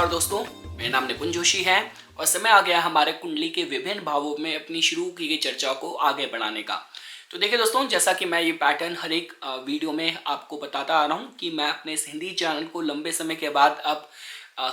नमस्कार दोस्तों, मेरा नाम निपुन जोशी है और समय आ गया हमारे कुंडली के विभिन्न भावों में अपनी शुरू की गई चर्चा को आगे बढ़ाने का। तो देखिए दोस्तों, जैसा कि मैं ये पैटर्न हर एक वीडियो में आपको बताता आ रहा हूँ कि मैं अपने इस हिंदी चैनल को लंबे समय के बाद अब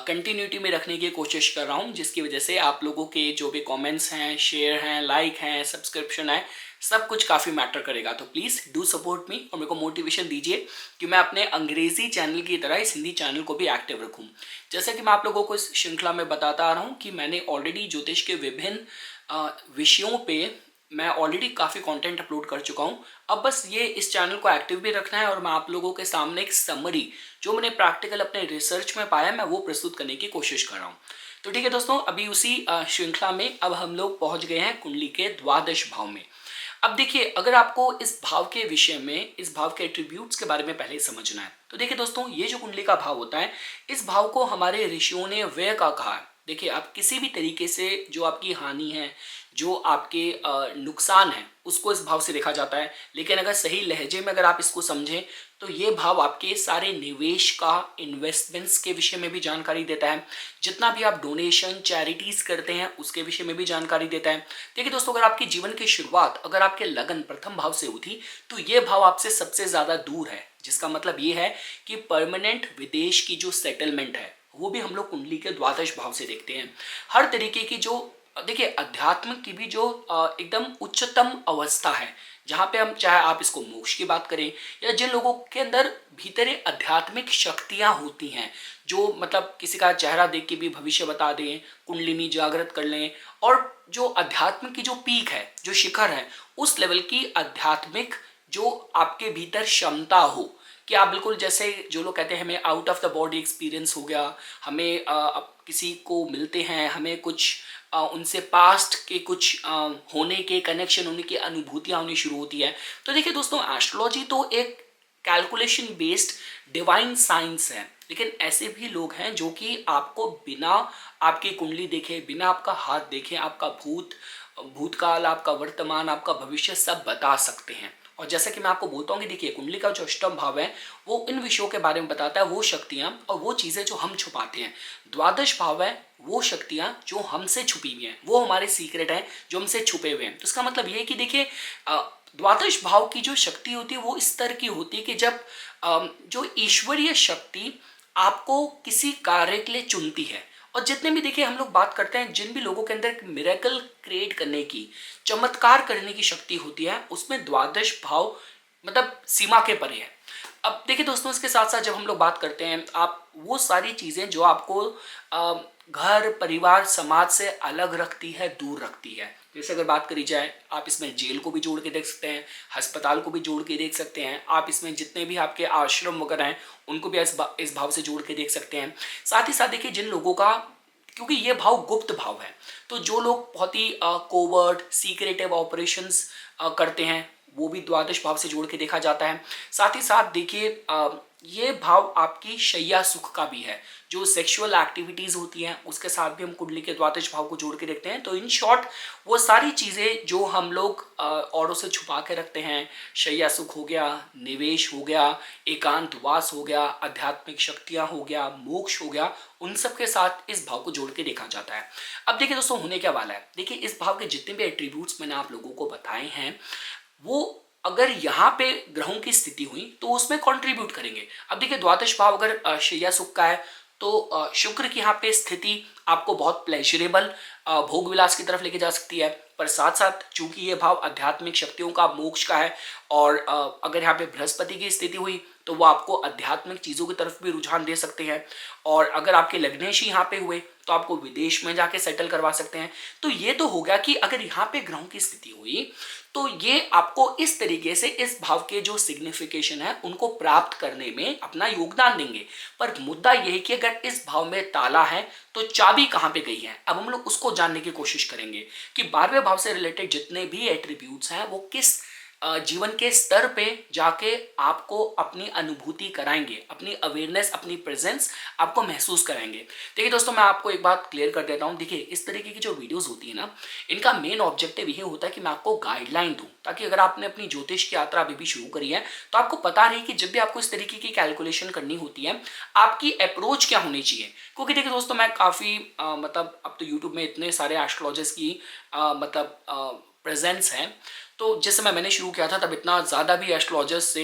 कंटिन्यूटी में रखने की कोशिश कर रहा हूँ, जिसकी वजह से आप लोगों के जो भी कमेंट्स हैं, शेयर हैं, लाइक हैं, सब्सक्रिप्शन है, सब कुछ काफ़ी मैटर करेगा। तो प्लीज़ डू सपोर्ट मी और मेरे को मोटिवेशन दीजिए कि मैं अपने अंग्रेज़ी चैनल की तरह इस हिंदी चैनल को भी एक्टिव रखूँ। जैसे कि मैं आप लोगों को इस श्रृंखला में बताता आ रहा हूँ कि मैंने ऑलरेडी ज्योतिष के विभिन्न विषयों पे मैं ऑलरेडी काफ़ी कंटेंट अपलोड कर चुका हूँ। अब बस ये इस चैनल को एक्टिव भी रखना है और मैं आप लोगों के सामने एक समरी जो मैंने प्रैक्टिकल अपने रिसर्च में पाया मैं वो प्रस्तुत करने की कोशिश कर रहा हूँ। तो ठीक है दोस्तों, अभी उसी श्रृंखला में अब हम लोग पहुँच गए हैं कुंडली के द्वादश भाव में। अब देखिए, अगर आपको इस भाव के विषय में, इस भाव के एट्रीब्यूट्स के बारे में पहले समझना है तो देखिए दोस्तों, ये जो कुंडली का भाव होता है, इस भाव को हमारे ऋषियों ने व्यय का कहा है। देखिए, आप किसी भी तरीके से जो आपकी हानि है, जो आपके नुकसान है, उसको इस भाव से देखा जाता है। लेकिन अगर सही लहजे में अगर आप इसको समझें तो ये भाव आपके सारे निवेश का, इन्वेस्टमेंट्स के विषय में भी जानकारी देता है। जितना भी आप डोनेशन, चैरिटीज़ करते हैं उसके विषय में भी जानकारी देता है। देखिए दोस्तों, अगर आपकी जीवन की शुरुआत, अगर आपके लगन प्रथम भाव से हुई थी तो ये भाव आपसे सबसे ज़्यादा दूर है, जिसका मतलब ये है कि परमानेंट विदेश की जो सेटलमेंट है वो भी हम लोग कुंडली के द्वादश भाव से देखते हैं। हर तरीके की जो, देखिए, अध्यात्म की भी जो एकदम उच्चतम अवस्था है, जहाँ पे हम, चाहे आप इसको मोक्ष की बात करें या जिन लोगों के अंदर भीतरे आध्यात्मिक शक्तियाँ होती हैं, जो मतलब किसी का चेहरा देख के भी भविष्य बता दें, कुंडलिनी जागृत कर लें, और जो अध्यात्म की जो पीक है, जो शिखर है, उस लेवल की आध्यात्मिक जो आपके भीतर क्षमता हो कि आप बिल्कुल, जैसे जो लोग कहते हैं हमें out of the body experience हो गया, हमें किसी को मिलते हैं, हमें कुछ उनसे पास्ट के कुछ होने के, कनेक्शन होने की अनुभूतियाँ होनी शुरू होती है। तो देखिए दोस्तों, एस्ट्रोलॉजी तो एक कैलकुलेशन बेस्ड डिवाइन साइंस है, लेकिन ऐसे भी लोग हैं जो कि आपको बिना आपकी कुंडली देखे, बिना आपका हाथ देखे, आपका भूतकाल, आपका वर्तमान, आपका भविष्य सब बता सकते हैं। और जैसा कि मैं आपको बोलता हूँ कि देखिए, कुंडली का जो अष्टम भाव है वो इन विषयों के बारे में बताता है, वो शक्तियाँ और वो चीज़ें जो हम छुपाते हैं। द्वादश भाव है वो शक्तियाँ जो हमसे छुपी हुई हैं, वो हमारे सीक्रेट हैं जो हमसे छुपे हुए हैं। तो इसका मतलब ये है कि देखिए, द्वादश भाव की जो शक्ति होती है वो इस तरह की होती है कि जब जो ईश्वरीय शक्ति आपको किसी कार्य के लिए चुनती है। और जितने भी, देखिए, हम लोग बात करते हैं, जिन भी लोगों के अंदर मिरेकल क्रिएट करने की, चमत्कार करने की शक्ति होती है, उसमें द्वादश भाव मतलब सीमा के परे है। अब देखिए दोस्तों, इसके साथ साथ जब हम लोग बात करते हैं, आप वो सारी चीज़ें जो आपको घर, परिवार, समाज से अलग रखती है, दूर रखती है, जैसे अगर बात करी जाए, आप इसमें जेल को भी जोड़ के देख सकते हैं, अस्पताल को भी जोड़ के देख सकते हैं, आप इसमें जितने भी आपके आश्रम वगैरह हैं उनको भी इस भाव से जोड़ के देख सकते हैं। साथ ही साथ देखिए, जिन लोगों का, क्योंकि ये भाव गुप्त भाव है, तो जो लोग बहुत ही कोवर्ट, सीक्रेटिव ऑपरेशंस करते हैं, वो भी द्वादश भाव से जोड़ के देखा जाता है। साथ ही साथ देखिए, ये भाव आपकी शैया सुख का भी है, जो सेक्सुअल एक्टिविटीज़ होती हैं उसके साथ भी हम कुंडली के द्वादश भाव को जोड़ के देखते हैं। तो इन शॉर्ट, वो सारी चीज़ें जो हम लोग औरों से छुपा के रखते हैं, शैया सुख हो गया, निवेश हो गया, एकांतवास हो गया, आध्यात्मिक शक्तियाँ हो गया, मोक्ष हो गया, उन सब के साथ इस भाव को जोड़ के देखा जाता है। अब देखिए दोस्तों, होने क्या वाला है, देखिए, इस भाव के जितने भी एट्रीब्यूट्स मैंने आप लोगों को बताए हैं, वो अगर यहाँ पे ग्रहों की स्थिति हुई तो उसमें कंट्रीब्यूट करेंगे। अब देखिए, द्वादश भाव अगर शैया सुख का है तो शुक्र की यहाँ पे स्थिति आपको बहुत प्लेजरेबल भोग विलास की तरफ लेके जा सकती है। पर साथ साथ चूंकि ये भाव आध्यात्मिक शक्तियों का, मोक्ष का है, और अगर यहाँ पे बृहस्पति की स्थिति हुई तो वो आपको आध्यात्मिक चीज़ों की तरफ भी रुझान दे सकते हैं। और अगर आपके लग्नेश ही यहाँ पे हुए तो आपको विदेश में जाके सेटल करवा सकते हैं। तो ये तो हो गया कि अगर यहाँ पे ग्रहों की स्थिति हुई तो ये आपको इस तरीके से इस भाव के जो सिग्निफिकेशन है उनको प्राप्त करने में अपना योगदान देंगे। पर मुद्दा यह है कि अगर इस भाव में ताला है तो चाबी कहाँ पे गई है। अब हम लोग उसको जानने की कोशिश करेंगे कि 12वें भाव से रिलेटेड जितने भी एट्रीब्यूट्स हैं वो किस जीवन के स्तर पे जाके आपको अपनी अनुभूति कराएंगे, अपनी अवेयरनेस, अपनी प्रेजेंस आपको महसूस कराएंगे। देखिए दोस्तों, मैं आपको एक बात क्लियर कर देता हूँ। देखिए, इस तरीके की जो वीडियोस होती है ना, इनका मेन ऑब्जेक्टिव ये होता है कि मैं आपको गाइडलाइन दूं, ताकि अगर आपने अपनी ज्योतिष की यात्रा अभी भी शुरू करी है तो आपको पता रहे कि जब भी आपको इस तरीके की कैलकुलेशन करनी होती है, आपकी अप्रोच क्या होनी चाहिए। क्योंकि देखिए दोस्तों, मैं काफ़ी मतलब अब तो यूट्यूब में इतने सारे एस्ट्रोलॉजर्स की मतलब प्रेजेंस है। तो जिस समय मैंने शुरू किया था तब इतना ज़्यादा भी एस्ट्रोलॉजर्स से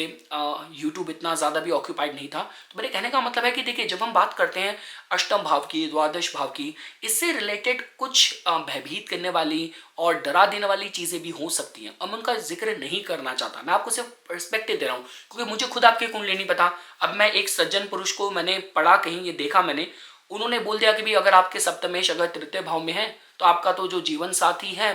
यूट्यूब इतना ज़्यादा भी ऑक्यूपाइड नहीं था। तो मेरे कहने का मतलब है कि देखिए, जब हम बात करते हैं अष्टम भाव की, द्वादश भाव की, इससे रिलेटेड कुछ भयभीत करने वाली और डरा देने वाली चीज़ें भी हो सकती हैं और मैं उनका जिक्र नहीं करना चाहता। मैं आपको सिर्फ पर्सपेक्टिव दे रहा हूँ, क्योंकि मुझे खुद आपके कुंडली नहीं पता। अब मैं एक सज्जन पुरुष को मैंने पढ़ा, कहीं ये देखा मैंने, उन्होंने बोल दिया कि भाई अगर आपके सप्तमेश अगर तृतीय भाव में है तो आपका तो जो जीवन साथी है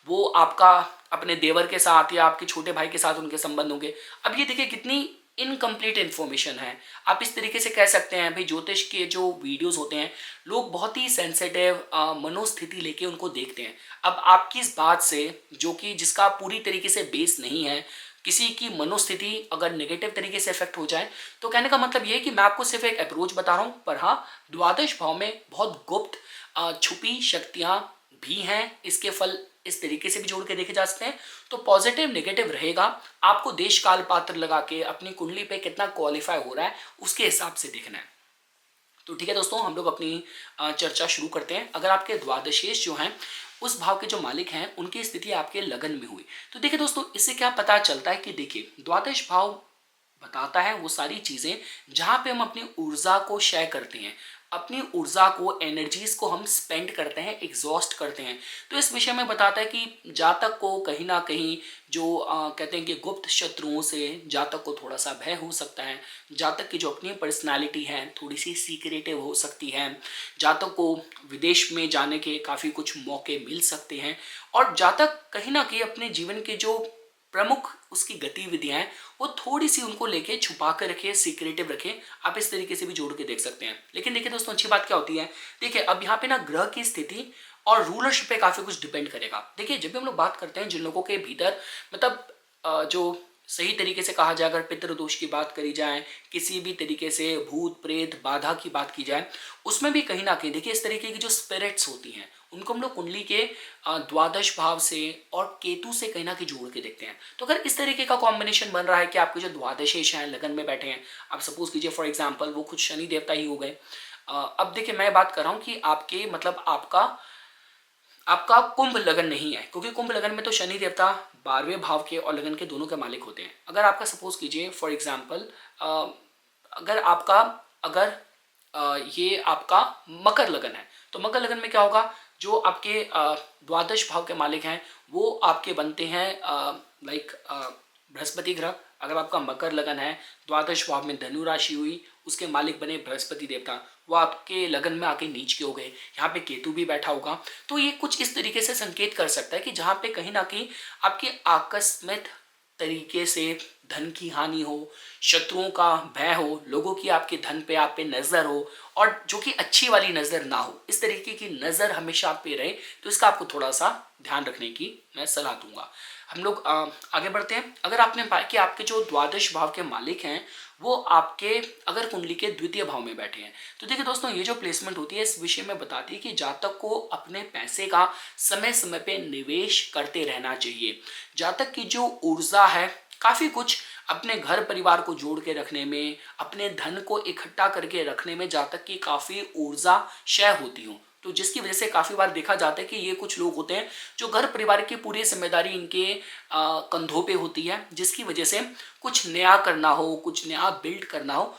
वो आपका अपने देवर के साथ या आपके छोटे भाई के साथ उनके संबंध होंगे। अब ये देखिए कितनी इनकम्प्लीट इन्फॉर्मेशन है। आप इस तरीके से कह सकते हैं भाई, ज्योतिष के जो वीडियोस होते हैं, लोग बहुत ही सेंसिटिव मनोस्थिति लेके उनको देखते हैं। अब आपकी इस बात से, जो कि जिसका पूरी तरीके से बेस नहीं है, किसी की मनोस्थिति अगर नेगेटिव तरीके से इफेक्ट हो जाए, तो कहने का मतलब ये है कि मैं आपको सिर्फ एक अप्रोच बता रहा हूँ। पर हाँ, द्वादश भाव में बहुत गुप्त छुपी शक्तियाँ भी हैं। इसके फल इस तरीके से भी जोड़ के देखे जा सकते हैं। तो पॉजिटिव नेगेटिव रहेगा, आपको देश काल पात्र लगा के अपनी कुंडली पे कितना क्वालिफाई हो रहा है उसके हिसाब से देखना है। तो ठीक है दोस्तों, हम लोग अपनी चर्चा शुरू करते हैं। अगर आपके द्वादशेश जो हैं, उस भाव के जो मालिक हैं, उनकी स्थिति आपके लगन में हुई, तो देखिए दोस्तों, इससे क्या पता चलता है कि देखिए, द्वादश भाव बताता है वो सारी चीज़ें जहाँ पे हम अपनी ऊर्जा को क्षय करते हैं, अपनी ऊर्जा को, एनर्जीज को हम स्पेंड करते हैं, एग्जॉस्ट करते हैं। तो इस विषय में बताता है कि जातक को कहीं ना कहीं जो कहते हैं कि गुप्त शत्रुओं से जातक को थोड़ा सा भय हो सकता है। जातक की जो अपनी पर्सनालिटी है थोड़ी सी सीक्रेटिव हो सकती है। जातक को विदेश में जाने के काफ़ी कुछ मौके मिल सकते हैं। और जातक कहीं ना कहीं अपने जीवन के जो प्रमुख उसकी गतिविधियां हैं, वो थोड़ी सी उनको लेके छुपा कर रखे, सीक्रेटिव रखें। आप इस तरीके से भी जोड़ के देख सकते हैं। लेकिन देखिए दोस्तों, अच्छी बात क्या होती है, देखिए अब यहाँ पे ना ग्रह की स्थिति और रूलरशिप पे काफी कुछ डिपेंड करेगा। देखिए, जब भी हम लोग बात करते हैं, जिन लोगों के भीतर मतलब जो सही तरीके से कहा जाए, अगर पितृदोष की बात करी जाए, किसी भी तरीके से भूत प्रेत बाधा की बात की जाए, उसमें भी कहीं ना कहीं देखिए इस तरीके की जो स्पिरिट्स होती हैं, उनको हम लोग कुंडली के द्वादश भाव से और केतु से कहीं ना कहीं जोड़ के देखते हैं। तो अगर इस तरीके का कॉम्बिनेशन बन रहा है कि आपके जो द्वादशेश हैं लगन में बैठे हैं, आप सपोज कीजिए फॉर एग्जाम्पल वो खुद शनि देवता ही हो गए। अब देखिए, मैं बात कर रहा हूँ कि आपके मतलब आपका आपका कुंभ लगन नहीं है, क्योंकि कुंभ लगन में तो शनि देवता 12वें भाव के और लगन के दोनों के मालिक होते हैं। अगर आपका सपोज कीजिए फॉर एग्जाम्पल अगर आपका अगर ये आपका मकर लगन है, तो मकर लगन में क्या होगा, जो आपके द्वादश भाव के मालिक हैं वो आपके बनते हैं लाइक बृहस्पति ग्रह। अगर आपका मकर लगन है, द्वादश भाव में धनु राशि हुई, उसके मालिक बने बृहस्पति देवता, वो आपके लगन में आके नीच के हो गए। यहाँ पे केतु भी बैठा होगा। तो ये कुछ इस तरीके से संकेत कर सकता है कि जहाँ पे कहीं ना कहीं आपकी आकस्मिक तरीके से धन की हानि हो, शत्रुओं का भय हो, लोगों की आपके धन पे, आप पे नजर हो, और जो कि अच्छी वाली नजर ना हो, इस तरीके की नजर हमेशा आप पे रहे। तो इसका आपको थोड़ा सा ध्यान रखने की मैं सलाह दूंगा। हम लोग आगे बढ़ते हैं। अगर आपने पाया कि आपके जो द्वादश भाव के मालिक हैं वो आपके अगर कुंडली के द्वितीय भाव में बैठे हैं, तो देखिए दोस्तों, ये जो प्लेसमेंट होती है इस विषय में बताती है कि जातक को अपने पैसे का समय समय पे निवेश करते रहना चाहिए। जातक की जो ऊर्जा है काफ़ी कुछ अपने घर परिवार को जोड़ के रखने में, अपने धन को इकट्ठा करके रखने में जातक की काफ़ी ऊर्जा क्षय होती हो। तो जिसकी वजह से काफ़ी बार देखा जाता है कि ये कुछ लोग होते हैं जो घर परिवार की पूरी जिम्मेदारी इनके कंधों पे होती है, जिसकी वजह से कुछ नया करना हो, कुछ नया बिल्ड करना हो,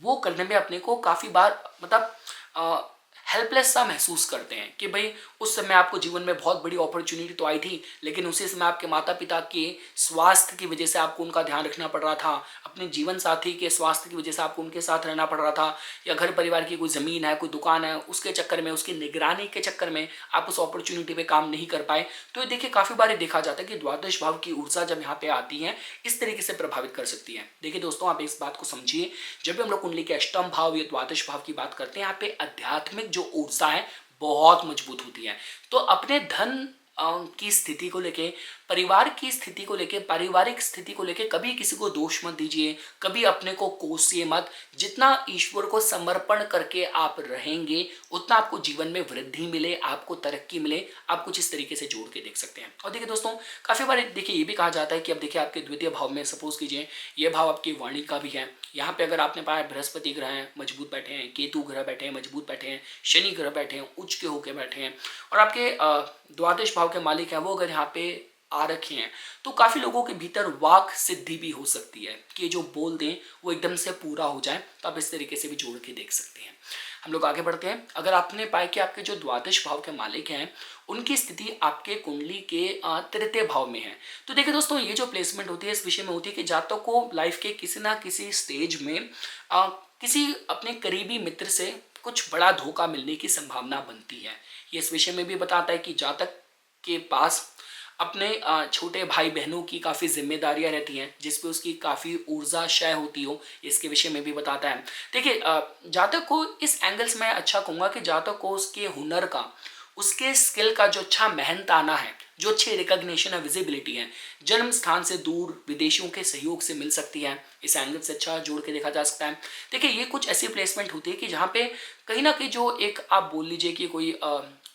वो करने में अपने को काफ़ी बार मतलब हेल्पलेस सा महसूस करते हैं कि भाई उस समय आपको जीवन में बहुत बड़ी अपॉर्चुनिटी तो आई थी, लेकिन उसी समय आपके माता पिता के स्वास्थ्य की वजह से आपको उनका ध्यान रखना पड़ रहा था, अपने जीवन साथी के स्वास्थ्य की वजह से आपको उनके साथ रहना पड़ रहा था, या घर परिवार की कोई ज़मीन है, कोई दुकान है, उसके चक्कर में, उसकी निगरानी के चक्कर में आप उस अपॉर्चुनिटी पे काम नहीं कर पाए। तो ये देखिए काफ़ी बार देखा जाता है कि द्वादश भाव की ऊर्जा जब यहाँ पे आती है इस तरीके से प्रभावित कर सकती है। देखिए दोस्तों, आप इस बात को समझिए, जब भी हम लोग कुंडली के अष्टम भाव या द्वादश भाव की बात करते हैं, यहाँ पे आध्यात्मिक जो ऊर्जा है बहुत मजबूत होती है। तो अपने धन की स्थिति को लेके परिवार की स्थिति को लेके, पारिवारिक स्थिति को लेके कभी किसी को दोष मत दीजिए, कभी अपने को कोसिए मत। जितना ईश्वर को समर्पण करके आप रहेंगे उतना आपको जीवन में वृद्धि मिले, आपको तरक्की मिले। आप कुछ इस तरीके से जोड़ के देख सकते हैं। और देखिए दोस्तों, काफी बार देखिए ये भी कहा जाता है कि अब देखिए आपके द्वितीय भाव में, सपोज कीजिए ये भाव आपकी वाणी का भी है, यहाँ पे अगर आपने पाया बृहस्पति ग्रह हैं मजबूत बैठे हैं, केतु ग्रह बैठे हैं मजबूत बैठे हैं, शनि ग्रह बैठे हैं उच्च के होके बैठे हैं, और आपके द्वादश भाव के मालिक हैं वो अगर यहाँ पे आ रखे हैं, तो काफी लोगों के भीतर वाक सिद्धि भी हो सकती है कि जो बोल दें वो एकदम से पूरा हो जाए। तो आप इस तरीके से भी जोड़ के देख सकते हैं। हम लोग आगे बढ़ते हैं। अगर आपने पाया कि आपके जो द्वादश भाव के मालिक हैं उनकी स्थिति आपके कुंडली के तृतीय भाव में है, तो देखिए दोस्तों ये जो प्लेसमेंट होती है इस विषय में होती है कि जातक को लाइफ के किसी ना किसी स्टेज में किसी अपने करीबी मित्र से कुछ बड़ा धोखा मिलने की संभावना बनती है। ये इस विषय में भी बताता है कि जातक के पास अपने छोटे भाई बहनों की काफ़ी जिम्मेदारियां रहती हैं जिस पे उसकी काफ़ी ऊर्जा क्षय होती हो, इसके विषय में भी बताता है। देखिए जातक को इस एंगल से मैं अच्छा कहूँगा कि जातक को उसके हुनर का, उसके स्किल का जो अच्छा मेहनताना है, जो अच्छी रिकॉग्निशन है, विजिबिलिटी है, जन्म स्थान से दूर विदेशियों के सहयोग से मिल सकती है। इस एंगल से अच्छा जोड़ के देखा जा सकता है। देखिए ये कुछ ऐसी प्लेसमेंट होती है कि जहाँ पे कहीं ना कहीं जो एक आप बोल लीजिए कि कोई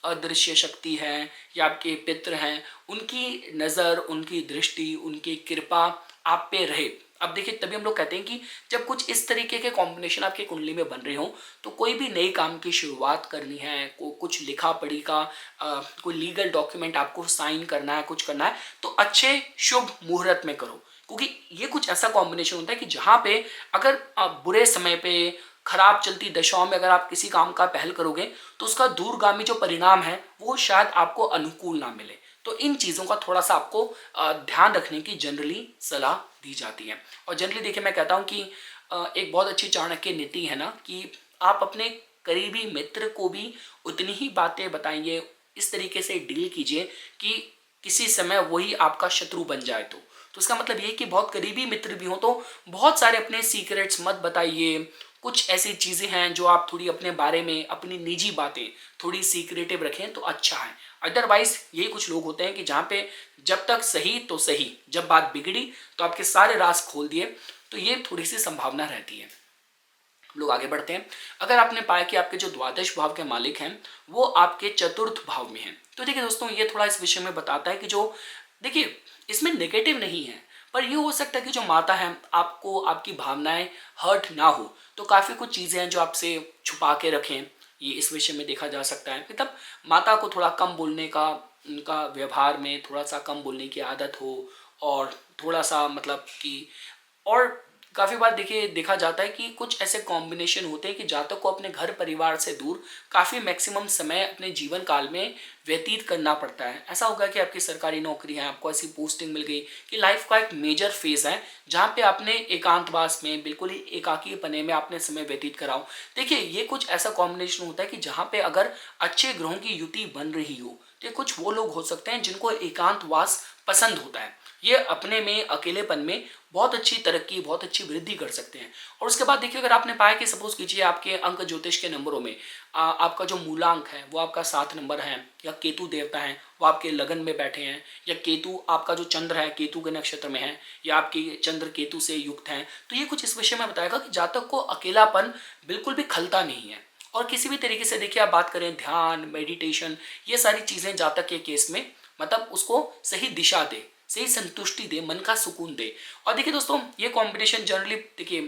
अदृश्य शक्ति है या आपके पितृ हैं, उनकी नज़र, उनकी दृष्टि, उनकी कृपा आप पे रहे। अब देखिए तभी हम लोग कहते हैं कि जब कुछ इस तरीके के कॉम्बिनेशन आपकी कुंडली में बन रहे हो तो कोई भी नई काम की शुरुआत करनी है, कुछ लिखा पढ़ी का कोई लीगल डॉक्यूमेंट आपको साइन करना है, कुछ करना है, तो अच्छे शुभ मुहूर्त में करो। क्योंकि ये कुछ ऐसा कॉम्बिनेशन होता है कि जहाँ पे अगर बुरे समय पे, खराब चलती दशाओं में अगर आप किसी काम का पहल करोगे तो उसका दूरगामी जो परिणाम है वो शायद आपको अनुकूल ना मिले। तो इन चीज़ों का थोड़ा सा आपको ध्यान रखने की जनरली सलाह दी जाती है। और जनरली देखिए मैं कहता हूँ कि एक बहुत अच्छी चाणक्य नीति है ना कि आप अपने करीबी मित्र को भी उतनी ही बातें बताएंगे, इस तरीके से डील कीजिए कि किसी समय वही आपका शत्रु बन जाए। तो इसका मतलब ये कि बहुत करीबी मित्र भी हो तो बहुत सारे अपने सीक्रेट्स मत बताइए। कुछ ऐसी चीज़ें हैं जो आप थोड़ी अपने बारे में, अपनी निजी बातें थोड़ी सीक्रेटिव रखें तो अच्छा है। अदरवाइज यही कुछ लोग होते हैं कि जहाँ पे जब तक सही तो सही, जब बात बिगड़ी तो आपके सारे राज खोल दिए। तो ये थोड़ी सी संभावना रहती है। लोग आगे बढ़ते हैं। अगर आपने पाया कि आपके जो द्वादश भाव के मालिक हैं वो आपके चतुर्थ भाव में हैं, तो देखिए दोस्तों ये थोड़ा इस विषय में बताता है कि जो देखिए इसमें नेगेटिव नहीं है, पर ये हो सकता है कि जो माता है आपको, आपकी भावनाएं हर्ट ना हो, तो काफ़ी कुछ चीज़ें हैं जो आपसे छुपा के रखें। ये इस विषय में देखा जा सकता है। मतलब माता को थोड़ा कम बोलने का, उनका व्यवहार में थोड़ा सा कम बोलने की आदत हो, और थोड़ा सा मतलब कि, और काफ़ी बार देखिए देखा जाता है कि कुछ ऐसे कॉम्बिनेशन होते हैं कि जातक को अपने घर परिवार से दूर काफ़ी मैक्सिमम समय अपने जीवन काल में व्यतीत करना पड़ता है। ऐसा होगा कि आपकी सरकारी नौकरी है, आपको ऐसी पोस्टिंग मिल गई कि लाइफ का एक मेजर फेज है जहाँ पे आपने एकांतवास में, बिल्कुल ही एकाकी पने में आपने समय व्यतीत कराओ। देखिए ये कुछ ऐसा कॉम्बिनेशन होता है कि जहाँ पे अगर अच्छे ग्रहों की युति बन रही हो तो कुछ वो लोग हो सकते हैं जिनको एकांतवास पसंद होता है। ये अपने में, अकेलेपन में बहुत अच्छी तरक्की, बहुत अच्छी वृद्धि कर सकते हैं। और उसके बाद देखिए अगर आपने पाया कि सपोज कीजिए आपके अंक ज्योतिष के नंबरों में आपका जो मूलांक है वो आपका 7 नंबर है, या केतु देवता है वो आपके लगन में बैठे हैं, या केतु आपका जो चंद्र है केतु के नक्षत्र में है, या आपके चंद्र केतु से युक्त हैं, तो ये कुछ इस विषय में बताएगा कि जातक को अकेलापन बिल्कुल भी खलता नहीं है। और किसी भी तरीके से देखिए आप बात करें ध्यान, मेडिटेशन, ये सारी चीज़ें जातक के केस में मतलब उसको सही दिशा दे, सही संतुष्टि दे, मन का सुकून दे। और देखिए दोस्तों ये कॉम्बिनेशन जनरली देखिए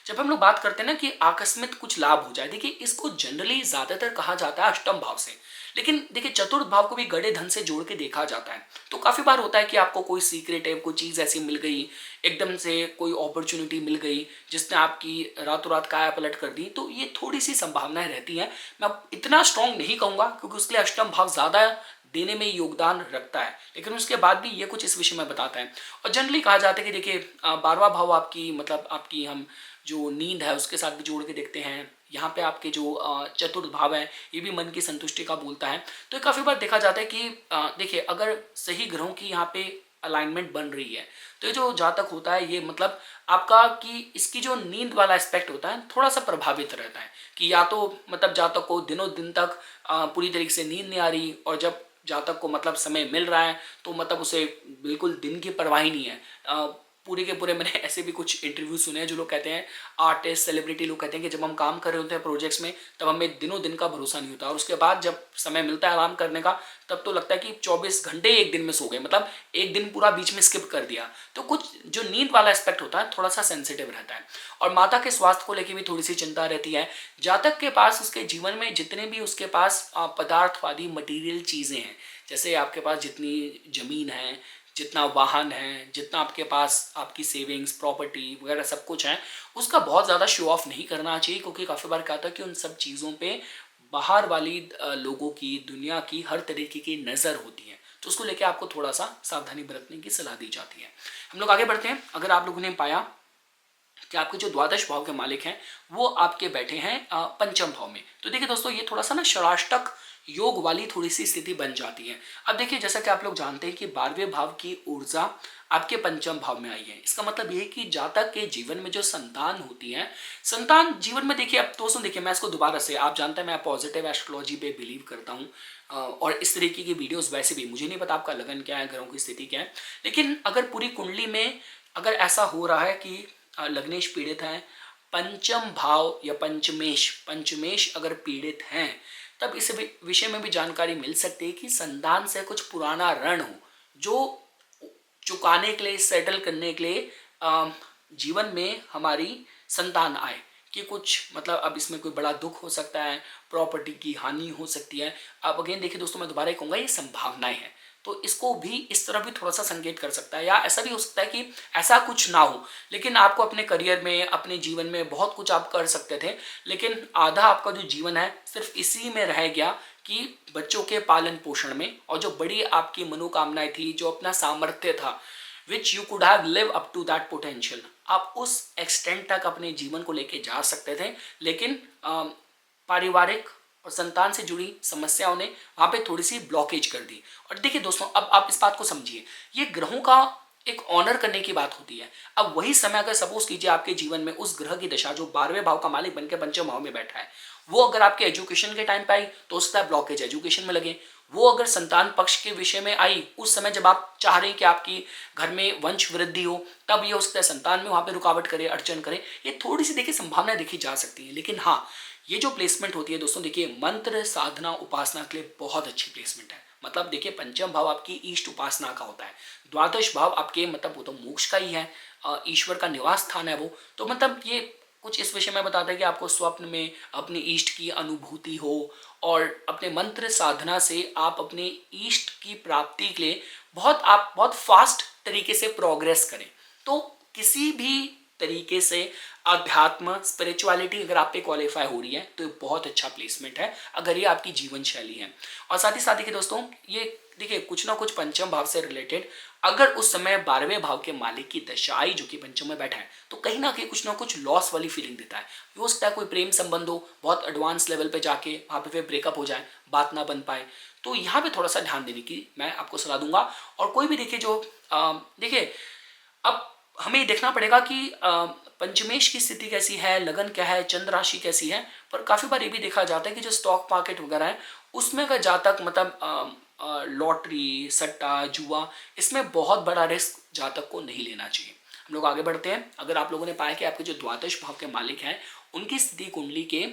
जब हम लोग बात करते हैं ना कि आकस्मिक कुछ लाभ हो जाए, देखिए इसको जनरली ज़्यादातर कहा जाता है अष्टम भाव से, लेकिन देखिए चतुर्थ भाव को भी गड़े धन से जोड़ के देखा जाता है। तो काफ़ी बार होता है कि आपको कोई सीक्रेट है, कोई चीज़ ऐसी मिल गई, एकदम से कोई अपॉर्चुनिटी मिल गई जिसने आपकी रातों रात काया पलट कर दी, तो ये थोड़ी सी संभावनाएं रहती हैं। मैं इतना स्ट्रॉन्ग नहीं कहूँगा क्योंकि उसके लिए अष्टम भाव ज़्यादा देने में योगदान रखता है, लेकिन उसके बाद भी ये कुछ इस विषय में बताता है। और जनरली कहा जाता है कि देखिए 12वां भाव आपकी मतलब आपकी हम जो नींद है उसके साथ भी जोड़ के देखते हैं। यहाँ पे आपके जो चतुर्थ भाव है ये भी मन की संतुष्टि का बोलता है। तो काफ़ी बार देखा जाता है कि देखिए अगर सही ग्रहों की यहाँ पे अलाइनमेंट बन रही है तो ये जो जातक होता है ये मतलब आपका कि इसकी जो नींद वाला एस्पेक्ट होता है थोड़ा सा प्रभावित रहता है कि या तो मतलब जातक को दिनों दिन तक पूरी तरीके से नींद नहीं आ रही, और जब जातक को मतलब समय मिल रहा है तो मतलब उसे बिल्कुल दिन की परवाह ही नहीं है। पूरे के पूरे मैंने ऐसे भी कुछ इंटरव्यू सुने हैं जो लोग कहते हैं, आर्टिस्ट सेलिब्रिटी लोग कहते हैं कि जब हम काम कर रहे होते हैं प्रोजेक्ट्स में तब हमें दिनों दिन का भरोसा नहीं होता, और उसके बाद जब समय मिलता है आराम करने का तब तो लगता है कि 24 घंटे एक दिन में सो गए, मतलब एक दिन पूरा बीच में स्किप कर दिया। तो कुछ जो नींद वाला एस्पेक्ट होता है थोड़ा सा सेंसिटिव रहता है। और माता के स्वास्थ्य को लेकर भी थोड़ी सी चिंता रहती है। जातक के पास उसके जीवन में जितने भी उसके पास पदार्थवादी मटीरियल चीज़ें हैं, जैसे आपके पास जितनी ज़मीन है, जितना वाहन है, जितना आपके पास आपकी सेविंग्स प्रॉपर्टी वगैरह सब कुछ है, उसका बहुत ज़्यादा शो ऑफ नहीं करना चाहिए, क्योंकि काफ़ी बार क्या होता है कि उन सब चीज़ों पे बाहर वाली लोगों की, दुनिया की हर तरीके की नज़र होती है। तो उसको लेके आपको थोड़ा सा सावधानी बरतने की सलाह दी जाती है। हम लोग आगे बढ़ते हैं। अगर आप लोगों ने पाया कि आपके जो द्वादश भाव के मालिक हैं वो आपके बैठे हैं पंचम भाव में, तो देखिए दोस्तों ये थोड़ा सा ना षडाष्टक योग वाली थोड़ी सी स्थिति बन जाती है। अब देखिए जैसा कि आप लोग जानते हैं कि 12वें भाव की ऊर्जा आपके पंचम भाव में आई है। इसका मतलब ये है कि जातक के जीवन में जो संतान होती है, संतान जीवन में देखिए, अब दोस्तों देखिए मैं इसको दोबारा से, आप जानते हैं मैं पॉजिटिव एस्ट्रोलॉजी पे बिलीव करता हूँ, और इस तरीके की वीडियोस वैसे भी, मुझे नहीं पता आपका लगन क्या है, ग्रहों की स्थिति क्या है, लेकिन अगर पूरी कुंडली में अगर ऐसा हो रहा है कि लग्नेश पीड़ित हैं, पंचम भाव या पंचमेश पंचमेश अगर पीड़ित हैं, तब इस विषय में भी जानकारी मिल सकती है कि संतान से कुछ पुराना ऋण हो जो चुकाने के लिए, सेटल करने के लिए जीवन में हमारी संतान आए, कि कुछ मतलब अब इसमें कोई बड़ा दुख हो सकता है, प्रॉपर्टी की हानि हो सकती है। अब अगेन देखिए दोस्तों, मैं दोबारा कहूँगा ये संभावनाएं हैं, तो इसको भी इस तरह भी थोड़ा सा संकेत कर सकता है। या ऐसा भी हो सकता है कि ऐसा कुछ ना हो, लेकिन आपको अपने करियर में, अपने जीवन में बहुत कुछ आप कर सकते थे, लेकिन आधा आपका जो जीवन है सिर्फ इसी में रह गया कि बच्चों के पालन पोषण में, और जो बड़ी आपकी मनोकामनाएं थी, जो अपना सामर्थ्य था, which you could have live up to that potential, आप उस एक्सटेंट तक अपने जीवन को लेके जा सकते थे, लेकिन पारिवारिक और संतान से जुड़ी समस्याओं ने वहाँ पे थोड़ी सी ब्लॉकेज कर दी। और देखिए दोस्तों, अब आप इस बात को समझिए, ये ग्रहों का एक ऑनर करने की बात होती है। अब वही समय अगर सपोज कीजिए आपके जीवन में उस ग्रह की दशा जो 12वें भाव का मालिक बनकर पंचम भाव में बैठा है, वो अगर आपके एजुकेशन के टाइम पे आई तो उसका ब्लॉकेज एजुकेशन में लगे। वो अगर संतान पक्ष के विषय में आई उस समय जब आप चाह रहे हैं कि आपकी घर में वंश वृद्धि हो, तब ये हो सकता है संतान में वहाँ पे रुकावट करे, अड़चन करे। ये थोड़ी सी देखिए संभावनाएं देखी जा सकती है, लेकिन हाँ, ये जो प्लेसमेंट होती है दोस्तों, देखिए मंत्र साधना उपासना के लिए बहुत अच्छी प्लेसमेंट है। मतलब देखिए पंचम भाव आपकी ईष्ट उपासना का होता है, द्वादश भाव आपके मतलब वो तो मोक्ष का ही है, ईश्वर का निवास स्थान है वो। तो मतलब ये कुछ इस विषय में बताता है कि आपको स्वप्न में अपने इष्ट की अनुभूति हो, और अपने मंत्र साधना से आप अपने इष्ट की प्राप्ति के लिए आप बहुत फास्ट तरीके से प्रोग्रेस करें। तो किसी भी तरीके से अध्यात्म स्पिरिचुअलिटी अगर आप पे क्वालिफाई हो रही है तो ये बहुत अच्छा प्लेसमेंट है, अगर ये आपकी जीवन शैली है। और साथ ही साथ देखिए दोस्तों, ये देखिए कुछ ना कुछ पंचम भाव से रिलेटेड अगर उस समय 12वें भाव के मालिक की दशा आई जो कि पंचम में बैठा है, तो कहीं ना कुछ लॉस वाली फीलिंग देता है। हो सकता है कोई प्रेम संबंध हो, बहुत एडवांस लेवल पे जाके वहाँ पे फिर ब्रेकअप हो जाए, बात ना बन पाए, तो यहाँ पे थोड़ा सा ध्यान देने की मैं आपको सलाह दूंगा। और कोई भी देखिए जो देखिए अब हमें ये देखना पड़ेगा कि पंचमेश की स्थिति कैसी है, लगन क्या है, चंद्र राशि कैसी है। पर काफ़ी बार ये भी देखा जाता है कि जो स्टॉक मार्केट वगैरह है उसमें अगर जातक मतलब लॉटरी, सट्टा, जुआ, इसमें बहुत बड़ा रिस्क जातक को नहीं लेना चाहिए। हम लोग आगे बढ़ते हैं। अगर आप लोगों ने पाया कि आपके जो द्वादश भाव के मालिक हैं उनकी स्थिति कुंडली के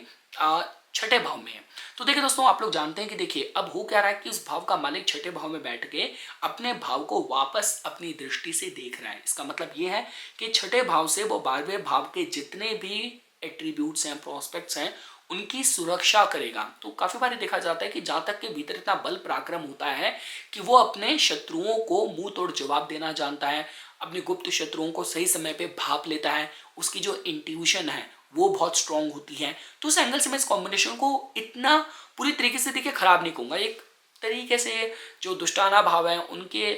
छठे भाव में है, तो देखिए दोस्तों आप लोग जानते हैं कि देखिए अब हो क्या रहा है कि उस भाव का मालिक छठे भाव में बैठ के अपने भाव को वापस अपनी दृष्टि से देख रहा है। इसका मतलब ये है कि छठे भाव से वो 12वें भाव के जितने भी एट्रीब्यूट्स हैं, प्रोस्पेक्ट्स हैं, उनकी सुरक्षा करेगा। तो काफी बार देखा जाता है कि जातक के भीतर इतना बल पराक्रम होता है कि वो अपने शत्रुओं को मुंह तोड़ जवाब देना जानता है, अपने गुप्त शत्रुओं को सही समय पे भाप लेता है, उसकी जो इंट्यूशन है वो बहुत स्ट्रांग होती है। तो उस एंगल से मैं इस कॉम्बिनेशन को इतना पूरी तरीके से देखिए खराब नहीं कहूँगा। एक तरीके से जो दुष्टाना भाव है उनके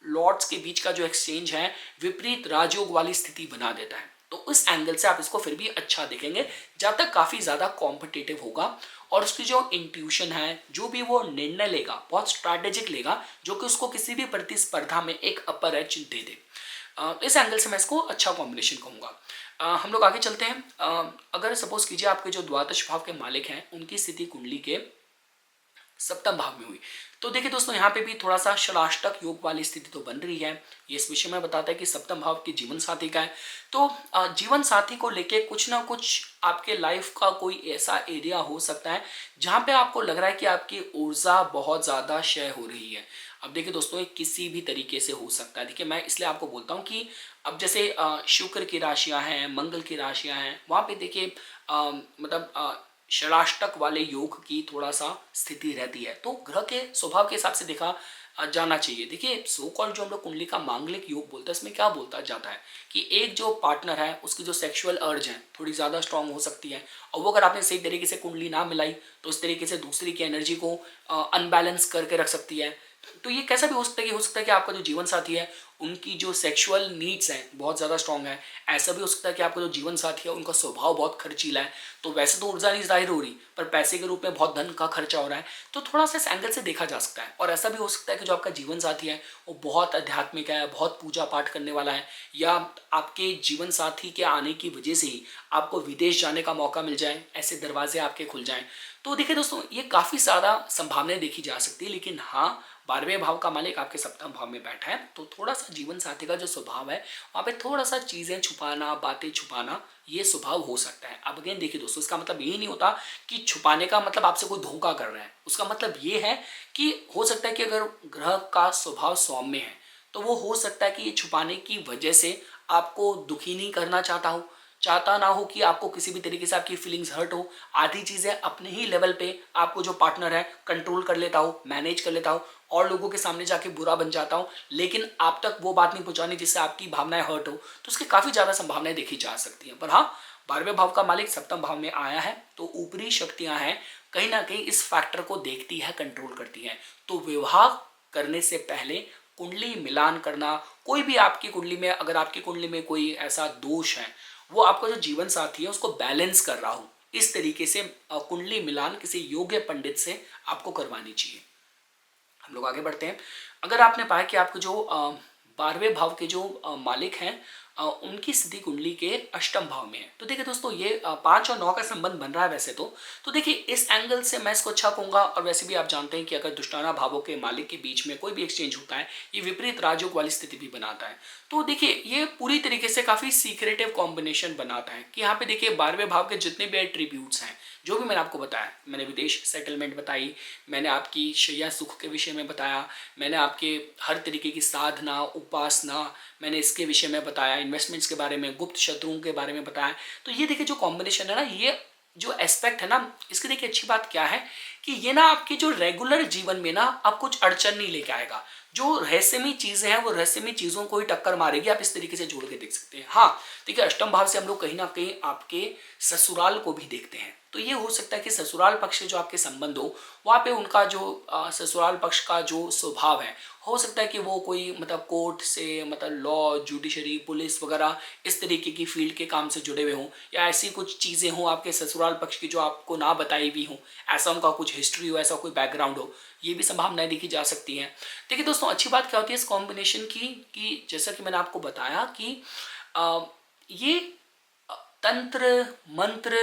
लॉर्ड्स के बीच का जो एक्सचेंज है विपरीत राजयोग वाली स्थिति बना देता है। तो इस एंगल से आप इसको फिर भी अच्छा देखेंगे, जब तक काफ़ी ज़्यादा कॉम्पिटिटिव होगा और उसकी जो इंट्यूशन है, जो भी वो निर्णय लेगा बहुत स्ट्रैटेजिक लेगा, जो कि उसको किसी भी प्रतिस्पर्धा में एक अपर एज दे दे। इस एंगल से मैं इसको अच्छा कॉम्बिनेशन कहूँगा। हम लोग आगे चलते हैं। अगर सपोज कीजिए आपके जो द्वादश भाव के मालिक हैं उनकी स्थिति कुंडली के सप्तम भाव में हुई, तो देखिए दोस्तों, यहाँ पे भी थोड़ा सा षडाष्टक योग वाली स्थिति तो बन रही है। ये इस विषय में बताता है कि सप्तम भाव के जीवन साथी का है। तो जीवन साथी को लेके कुछ ना कुछ आपके लाइफ का कोई ऐसा एरिया हो सकता है जहाँ पे आपको लग रहा है कि आपकी ऊर्जा बहुत ज़्यादा क्षय हो रही है। अब देखिए दोस्तों, ये किसी भी तरीके से हो सकता है। देखिए, मैं इसलिए आपको बोलता हूँ कि अब जैसे शुक्र की राशियाँ हैं, मंगल की राशियाँ हैं, वहाँ पे देखिए मतलब षडाष्टक वाले योग की थोड़ा सा स्थिति रहती है। तो ग्रह के स्वभाव के हिसाब से देखा जाना चाहिए। देखिए, सो कॉल्ड जो हम लोग कुंडली का मांगलिक योग बोलते हैं, इसमें क्या बोलता जाता है कि एक जो पार्टनर है उसकी जो सेक्सुअल अर्ज है थोड़ी ज़्यादा स्ट्रांग हो सकती है, और वो अगर आपने सही तरीके से कुंडली ना मिलाई तो उस तरीके से दूसरी की एनर्जी को अनबैलेंस करके रख सकती है। तो ये कैसा भी हो सकता है कि आपका जो जीवन साथी है उनकी जो सेक्सुअल नीड्स हैं बहुत ज़्यादा स्ट्रांग है। ऐसा भी हो सकता है कि आपका जो जीवन साथी है उनका स्वभाव बहुत खर्चीला है। तो वैसे तो ऊर्जा नहीं जाहिर हो रही, पर पैसे के रूप में बहुत धन का खर्चा हो रहा है। तो थोड़ा सा इस एंगल से देखा जा सकता है। और ऐसा भी हो सकता है कि जो आपका जीवन साथी है वो बहुत आध्यात्मिक है, बहुत पूजा पाठ करने वाला है, या आपके जीवन साथी के आने की वजह से ही आपको विदेश जाने का मौका मिल जाए, ऐसे दरवाजे आपके खुल जाएं। तो देखिए दोस्तों, ये काफ़ी ज़्यादा संभावनाएं देखी जा सकती है। लेकिन हाँ, 12वें भाव का मालिक आपके सप्तम भाव में बैठा है, तो थोड़ा सा जीवन साथी का जो स्वभाव है वहाँ पे थोड़ा सा चीज़ें छुपाना, बातें छुपाना, ये स्वभाव हो सकता है। अब अगेन देखिए दोस्तों, इसका मतलब ये नहीं होता कि छुपाने का मतलब आपसे कोई धोखा कर रहा है। उसका मतलब ये है कि हो सकता है कि अगर ग्रह का स्वभाव सौम्य है तो वो हो सकता है कि ये छुपाने की वजह से आपको दुखी नहीं करना चाहता ना हो कि आपको किसी भी तरीके से आपकी फीलिंग्स हर्ट हो। आधी चीज़ें अपने ही लेवल पे आपको जो पार्टनर है कंट्रोल कर लेता हो, मैनेज कर लेता हो, और लोगों के सामने जाके बुरा बन जाता हो, लेकिन आप तक वो बात नहीं पहुंचानी जिससे आपकी भावनाएं हर्ट हो। तो उसकी काफ़ी ज़्यादा संभावनाएं देखी जा सकती हैं। पर हाँ, 12वें भाव का मालिक सप्तम भाव में आया है तो ऊपरी शक्तियां हैं कहीं ना कहीं इस फैक्टर को देखती है, कंट्रोल करती हैं। तो विवाह करने से पहले कुंडली मिलान करना, कोई भी आपकी कुंडली में, अगर आपकी कुंडली में कोई ऐसा दोष है, वो आपका जो जीवन साथी है उसको बैलेंस कर रहा हो, इस तरीके से कुंडली मिलान किसी योग्य पंडित से आपको करवानी चाहिए। हम लोग आगे बढ़ते हैं। अगर आपने पाया कि आपके जो 12वें भाव के जो मालिक हैं उनकी स्थिति कुंडली के अष्टम भाव में है, तो देखिए दोस्तों, ये 5 और 9 का संबंध बन रहा है वैसे तो देखिए इस एंगल से मैं इसको अच्छा कहूँगा। और वैसे भी आप जानते हैं कि अगर दुष्टाना भावों के मालिक के बीच में कोई भी एक्सचेंज होता है, ये विपरीत राजयोग वाली स्थिति भी बनाता है। तो देखिए, ये पूरी तरीके से काफ़ी सीक्रेटिव कॉम्बिनेशन बनाता है कि यहाँ पे देखिए 12वें भाव के जितने भी एट्रीब्यूट्स हैं, जो भी मैंने आपको बताया, मैंने विदेश सेटलमेंट बताई, मैंने आपकी शैया सुख के विषय में बताया, मैंने आपके हर तरीके की साधना, उपासना, मैंने इसके विषय में बताया, इन्वेस्टमेंट्स के बारे में, गुप्त शत्रुओं के बारे में बताया। तो ये देखिए जो कॉम्बिनेशन है ना, ये जो एस्पेक्ट है ना, इसकी देखिए अच्छी बात क्या है कि ये ना आपके जो रेगुलर जीवन में ना आप कुछ अड़चन नहीं लेके आएगा। जो रहस्यमयी चीजें हैं वो रहस्यमयी चीजों को ही टक्कर मारेगी। आप इस तरीके से जोड़ के देख सकते हैं। हाँ, देखिए अष्टम भाव से हम लोग कहीं ना कहीं आपके ससुराल को भी देखते हैं। तो ये हो सकता है कि ससुराल पक्ष से जो आपके संबंध हो, वहाँ पे उनका जो ससुराल पक्ष का जो स्वभाव है, हो सकता है कि वो कोई मतलब कोर्ट से, मतलब लॉ, जुडिशरी, पुलिस वगैरह इस तरीके की फील्ड के काम से जुड़े हुए हों, या ऐसी कुछ चीज़ें हों आपके ससुराल पक्ष की जो आपको ना बताई भी हों, ऐसा उनका कुछ हिस्ट्री हो, ऐसा कोई बैकग्राउंड हो, ये भी संभावनाएं देखी जा सकती हैं। देखिए दोस्तों, अच्छी बात क्या होती है इस कॉम्बिनेशन की कि जैसा कि मैंने आपको बताया कि ये तंत्र, मंत्र,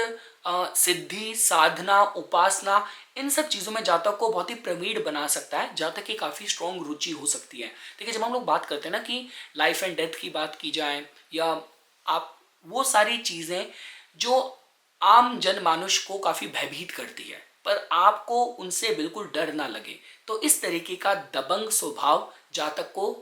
सिद्धि, साधना, उपासना, इन सब चीज़ों में जातक को बहुत ही प्रवीण बना सकता है। जातक की काफ़ी स्ट्रॉन्ग रुचि हो सकती है। देखिए, जब हम लोग बात करते हैं ना कि लाइफ एंड डेथ की बात की जाए, या आप वो सारी चीज़ें जो आम जनमानुष को काफ़ी भयभीत करती है, पर आपको उनसे बिल्कुल डर ना लगे, तो इस तरीके का दबंग स्वभाव जातक को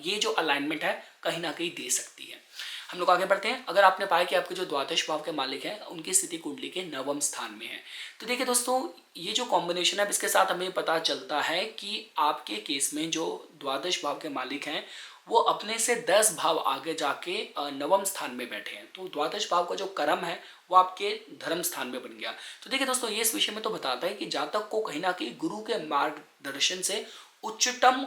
ये जो अलाइनमेंट है कहीं ना कहीं दे सकती है। हम लोग आगे बढ़ते हैं। अगर आपने पाया कि आपके जो द्वादश भाव के मालिक हैं उनकी स्थिति कुंडली के नवम स्थान में है, तो देखिए दोस्तों, ये जो कॉम्बिनेशन है इसके साथ हमें पता चलता है कि आपके केस में जो द्वादश भाव के मालिक हैं वो अपने से 10 भाव आगे जाके नवम स्थान में बैठे हैं। तो द्वादश भाव का जो कर्म है वो आपके धर्म स्थान में बन गया। तो देखिए दोस्तों, ये इस विषय में तो बताता है कि जातक को कहीं ना कहीं गुरु के मार्गदर्शन से उच्चतम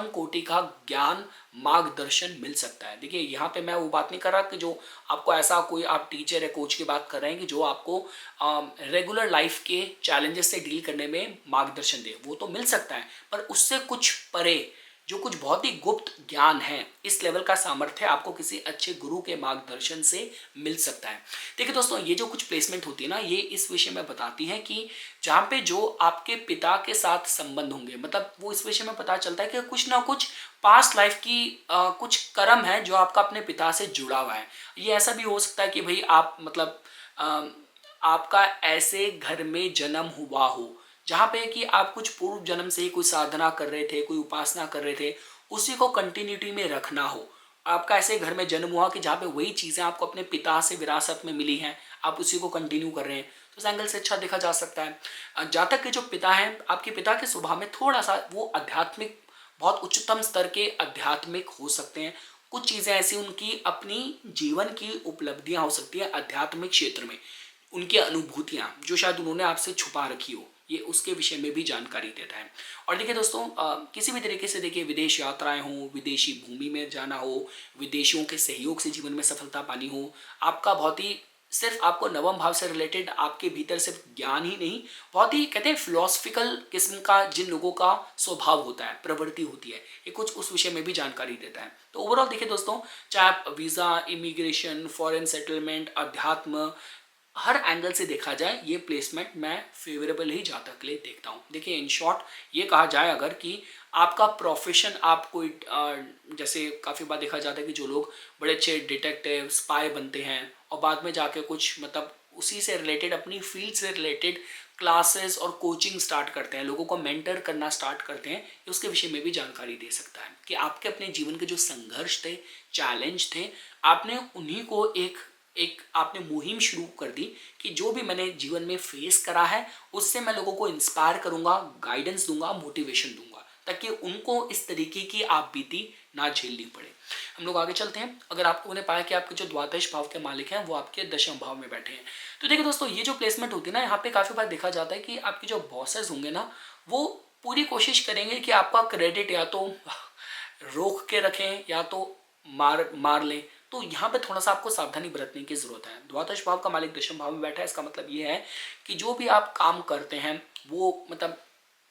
कोटि का ज्ञान, मार्गदर्शन मिल सकता है। देखिए, यहाँ पे मैं वो बात नहीं कर रहा कि जो आपको ऐसा कोई आप टीचर या कोच की बात कर रहे हैं कि जो आपको रेगुलर लाइफ के चैलेंजेस से डील करने में मार्गदर्शन दे, वो तो मिल सकता है, पर उससे कुछ परे जो कुछ बहुत ही गुप्त ज्ञान है, इस लेवल का सामर्थ्य आपको किसी अच्छे गुरु के मार्गदर्शन से मिल सकता है। देखिए दोस्तों, ये जो कुछ प्लेसमेंट होती है ना, ये इस विषय में बताती है कि जहाँ पे जो आपके पिता के साथ संबंध होंगे, मतलब वो इस विषय में पता चलता है कि कुछ ना कुछ पास्ट लाइफ की कुछ कर्म है जो आपका अपने पिता से जुड़ा हुआ है। ये ऐसा भी हो सकता है कि भाई आप मतलब आपका ऐसे घर में जन्म हुआ हो जहाँ पे कि आप कुछ पूर्व जन्म से ही कोई साधना कर रहे थे, कोई उपासना कर रहे थे, उसी को कंटिन्यूटी में रखना हो। आपका ऐसे घर में जन्म हुआ कि जहाँ पे वही चीज़ें आपको अपने पिता से विरासत में मिली हैं, आप उसी को कंटिन्यू कर रहे हैं, तो इस एंगल से अच्छा देखा जा सकता है। जहाँ तक कि जो पिता हैं, आपके पिता के स्वभाव में थोड़ा सा वो आध्यात्मिक, बहुत उच्चतम स्तर के आध्यात्मिक हो सकते हैं। कुछ चीज़ें ऐसी उनकी अपनी जीवन की उपलब्धियां हो सकती है आध्यात्मिक क्षेत्र में, उनकी अनुभूतियां जो शायद उन्होंने आपसे छुपा रखी हो, ये उसके विषय में भी जानकारी देता है। और देखिए दोस्तों, किसी भी तरीके से देखिए विदेश यात्राएं हो, विदेशी भूमि में जाना हो, विदेशियों के सहयोग से जीवन में सफलता पानी हो, आपका बहुत ही सिर्फ आपको नवम भाव से रिलेटेड आपके भीतर सिर्फ ज्ञान ही नहीं, बहुत ही कहते हैं फिलोसफिकल किस्म का जिन लोगों का स्वभाव होता है, प्रवृत्ति होती है, ये कुछ उस विषय में भी जानकारी देता है। तो ओवरऑल देखिए दोस्तों, चाहे आप वीज़ा, इमिग्रेशन, फॉरेन सेटलमेंट, अध्यात्म, हर एंगल से देखा जाए ये प्लेसमेंट मैं फेवरेबल ही जातक के लिए देखता हूँ। देखिए इन शॉर्ट ये कहा जाए अगर कि आपका प्रोफेशन, आप कोई जैसे काफ़ी बार देखा जाता है कि जो लोग बड़े अच्छे डिटेक्टिव, स्पाई बनते हैं और बाद में जाके कुछ मतलब उसी से रिलेटेड, अपनी फील्ड से रिलेटेड क्लासेस और कोचिंग स्टार्ट करते हैं, लोगों को मेंटर करना स्टार्ट करते हैं, ये उसके विषय में भी जानकारी दे सकता है कि आपके अपने जीवन के जो संघर्ष थे, चैलेंज थे, आपने उन्हीं को एक एक आपने मुहिम शुरू कर दी कि जो भी मैंने जीवन में फेस करा है उससे मैं लोगों को इंस्पायर करूंगा, गाइडेंस दूंगा, मोटिवेशन दूंगा, ताकि उनको इस तरीके की आप बीती ना झेलनी पड़े। हम लोग आगे चलते हैं। अगर आप लोगों ने पाया कि आपके जो द्वादश भाव के मालिक हैं वो आपके दशम भाव में बैठे हैं, तो देखिए दोस्तों, ये जो प्लेसमेंट होती है ना, यहाँ पे काफ़ी बार देखा जाता है कि आपके जो बॉसेस होंगे ना, वो पूरी कोशिश करेंगे कि आपका क्रेडिट या तो रोक के रखें या तो मार मार लें। तो यहाँ पे थोड़ा सा आपको सावधानी बरतने की जरूरत है। द्वादश भाव का मालिक दशम भाव में बैठा है, इसका मतलब ये है कि जो भी आप काम करते हैं वो मतलब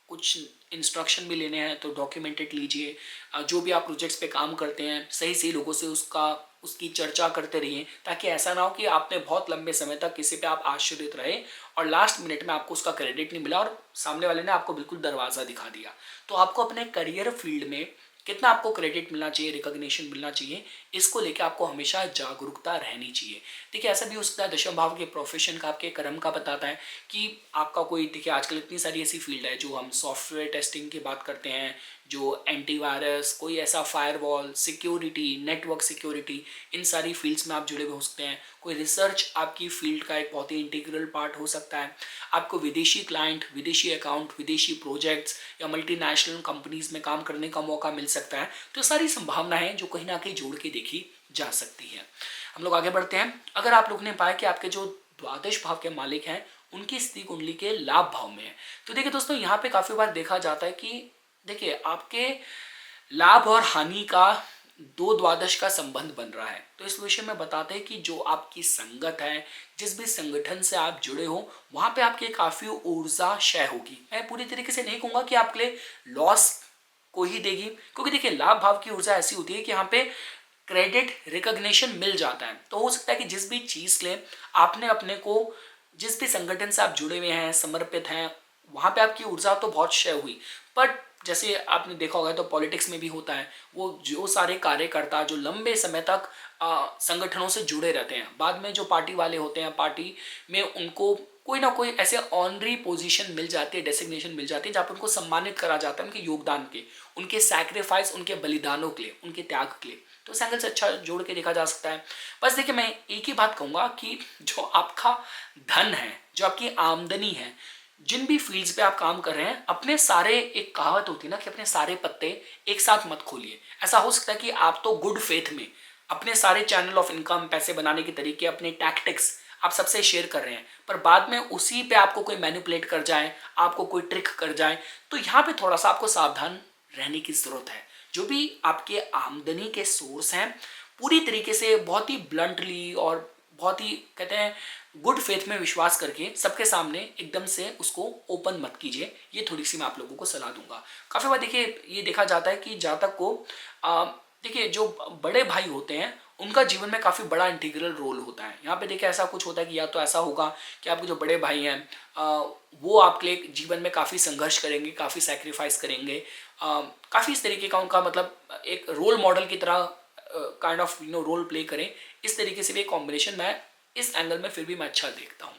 कुछ इंस्ट्रक्शन भी लेने हैं तो डॉक्यूमेंटेड लीजिए। जो भी आप प्रोजेक्ट्स पे काम करते हैं सही सही लोगों से उसकी चर्चा करते रहिए, ताकि ऐसा ना हो कि आपने बहुत लंबे समय तक किसी पे आप आश्रित रहे और लास्ट मिनट में आपको उसका क्रेडिट नहीं मिला और सामने वाले ने आपको बिल्कुल दरवाज़ा दिखा दिया। तो आपको अपने करियर फील्ड में कितना आपको क्रेडिट मिलना चाहिए, रिकॉग्निशन मिलना चाहिए, इसको लेकर आपको हमेशा जागरूकता रहनी चाहिए। देखिए ऐसा भी हो सकता है, दशम भाव के प्रोफेशन का, आपके कर्म का बताता है कि आपका कोई, देखिए आजकल इतनी सारी ऐसी फील्ड है जो हम सॉफ्टवेयर टेस्टिंग की बात करते हैं, जो एंटीवायरस, कोई ऐसा फायरवॉल, सिक्योरिटी, नेटवर्क सिक्योरिटी, इन सारी फील्ड्स में आप जुड़े हुए हो सकते हैं। कोई रिसर्च आपकी फील्ड का एक बहुत ही इंटीग्रल पार्ट हो सकता है। आपको विदेशी क्लाइंट, विदेशी अकाउंट, विदेशी प्रोजेक्ट्स या मल्टीनेशनल कंपनीज में काम करने का मौका मिल सकता है। तो सारी संभावनाएं जो कहीं ना कहीं जोड़ के देखी जा सकती है। हम लोग आगे बढ़ते हैं। अगर आप लोग ने पाया कि आपके जो द्वादश भाव के मालिक हैं उनकी स्थिति कुंडली के लाभ भाव में है, तो देखिए दोस्तों, यहाँ पे काफ़ी बार देखा जाता है कि देखिए आपके लाभ और हानि का दो द्वादश का संबंध बन रहा है। तो इस विषय में बताते हैं कि जो आपकी संगत है, जिस भी संगठन से आप जुड़े हो, वहाँ पे आपकी काफ़ी ऊर्जा क्षय होगी। मैं पूरी तरीके से नहीं कहूँगा कि आपके लिए लॉस को ही देगी, क्योंकि देखिए लाभ भाव की ऊर्जा ऐसी होती है कि यहाँ पे क्रेडिट, रिकॉग्निशन मिल जाता है। तो हो सकता है कि जिस भी चीज़ के लिए आपने अपने को, जिस भी संगठन से आप जुड़े हुए हैं, समर्पित हैं, वहाँ पे आपकी ऊर्जा तो बहुत क्षय हुई। बट जैसे आपने देखा होगा तो पॉलिटिक्स में भी होता है, वो जो सारे कार्यकर्ता जो लंबे समय तक संगठनों से जुड़े रहते हैं, बाद में जो पार्टी वाले होते हैं, पार्टी में उनको कोई ना कोई ऐसे ऑनरी पोजीशन मिल जाती है, डेसिग्नेशन मिल जाती है, जहाँ पर उनको सम्मानित करा जाता है उनके योगदान के, उनके सैक्रिफाइस, उनके बलिदानों के लिए, उनके त्याग के लिए। तो इस एंगल से अच्छा जोड़ के देखा जा सकता है। बस देखिए मैं एक ही बात कहूँगा कि जो आपका धन है, जो आपकी आमदनी है, जिन भी फील्ड्स पे आप काम कर रहे हैं, अपने सारे, एक कहावत होती है ना कि अपने सारे पत्ते एक साथ मत खोलिए। ऐसा हो सकता है कि आप तो गुड फेथ में अपने सारे चैनल ऑफ इनकम, पैसे बनाने के तरीके, अपने टैक्टिक्स आप सबसे शेयर कर रहे हैं, पर बाद में उसी पे आपको कोई मैनिपुलेट कर जाए, आपको कोई ट्रिक कर जाए, तो यहाँ पे थोड़ा सा आपको सावधान रहने की जरूरत है। जो भी आपके आमदनी के सोर्स हैं, पूरी तरीके से बहुत ही ब्लंटली और बहुत ही कहते हैं गुड फेथ में विश्वास करके सबके सामने एकदम से उसको ओपन मत कीजिए। ये थोड़ी सी मैं आप लोगों को सलाह दूंगा। काफ़ी बार देखिए ये देखा जाता है कि जातक को देखिए जो बड़े भाई होते हैं उनका जीवन में काफ़ी बड़ा इंटीग्रल रोल होता है। यहाँ पे देखिए ऐसा कुछ होता है कि या तो ऐसा होगा कि आपके जो बड़े भाई हैं वो आपके लिए जीवन में काफ़ी संघर्ष करेंगे, काफ़ी सेक्रीफाइस करेंगे, काफ़ी इस तरीके का उनका मतलब एक रोल मॉडल की तरह काइंड ऑफ रोल प्ले करें। इस तरीके से भी एक कॉम्बिनेशन मैं इस एंगल में फिर भी मैं अच्छा देखता हूँ।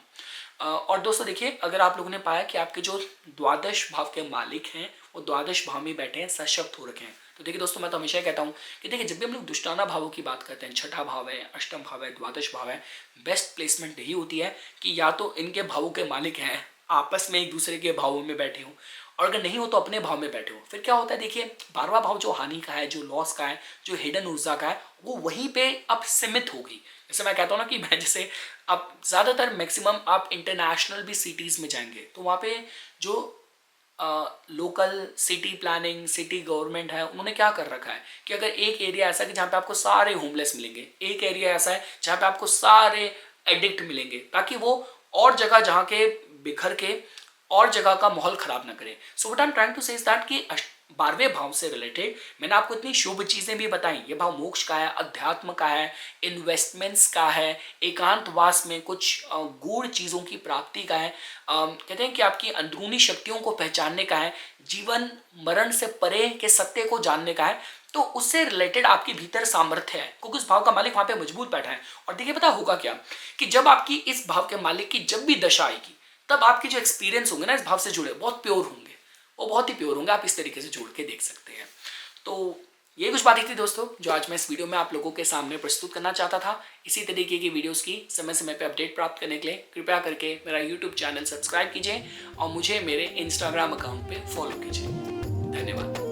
और दोस्तों देखिए अगर आप लोगों ने पाया कि आपके जो द्वादश भाव के मालिक हैं वो द्वादश भाव में बैठे हैं, सशक्त हो रखे हैं, तो देखिए दोस्तों मैं तो हमेशा कहता हूँ कि देखिए जब भी हम लोग दुष्टाना भावों की बात करते हैं, छठा भाव है, अष्टम भाव है, द्वादश भाव है, बेस्ट प्लेसमेंट यही होती है कि या तो इनके भावों के मालिक हैं आपस में एक दूसरे के भावों में बैठे हों, और अगर नहीं हो तो अपने भाव में बैठे हो। फिर क्या होता है देखिए 12वां भाव जो हानि का है, जो लॉस का है, जो हिडन ऊर्जा का है, वो वहीं पे अब सीमित होगी। जैसे मैं कहता हूँ ना कि मैं जैसे अब ज़्यादातर मैक्सिमम आप इंटरनेशनल भी सिटीज़ में जाएंगे तो वहाँ पे जो local city planning, city government है, उन्होंने क्या कर रखा है कि अगर एक एरिया ऐसा है कि जहाँ पे आपको सारे होमलेस मिलेंगे, एक एरिया ऐसा है जहाँ पे आपको सारे एडिक्ट मिलेंगे, ताकि वो और जगह जहाँ के बिखर के और जगह का माहौल खराब ना करे। So what I am trying to say is that कि 12वें भाव से रिलेटेड मैंने आपको इतनी शुभ चीजें भी बताई। ये भाव मोक्ष का है, अध्यात्म का है, इन्वेस्टमेंट्स का है, एकांतवास में कुछ गूढ़ चीजों की प्राप्ति का है, कहते हैं कि आपकी अंदरूनी शक्तियों को पहचानने का है, जीवन मरण से परे के सत्य को जानने का है। तो उससे रिलेटेड आपके भीतर सामर्थ्य है क्योंकि उस भाव का मालिक वहां पे मजबूत बैठा है। और देखिए पता होगा क्या कि जब आपकी इस भाव के मालिक की जब भी दशा आएगी तब आपके जो एक्सपीरियंस होंगे ना इस भाव से जुड़े बहुत प्योर होंगे, वो बहुत ही प्योर होंगे। आप इस तरीके से जोड़ के देख सकते हैं। तो ये कुछ बातें थी दोस्तों जो आज मैं इस वीडियो में आप लोगों के सामने प्रस्तुत करना चाहता था। इसी तरीके की वीडियोस की समय समय पे अपडेट प्राप्त करने के लिए कृपया करके मेरा यूट्यूब चैनल सब्सक्राइब कीजिए और मुझे मेरे इंस्टाग्राम अकाउंट पे फॉलो कीजिए। धन्यवाद।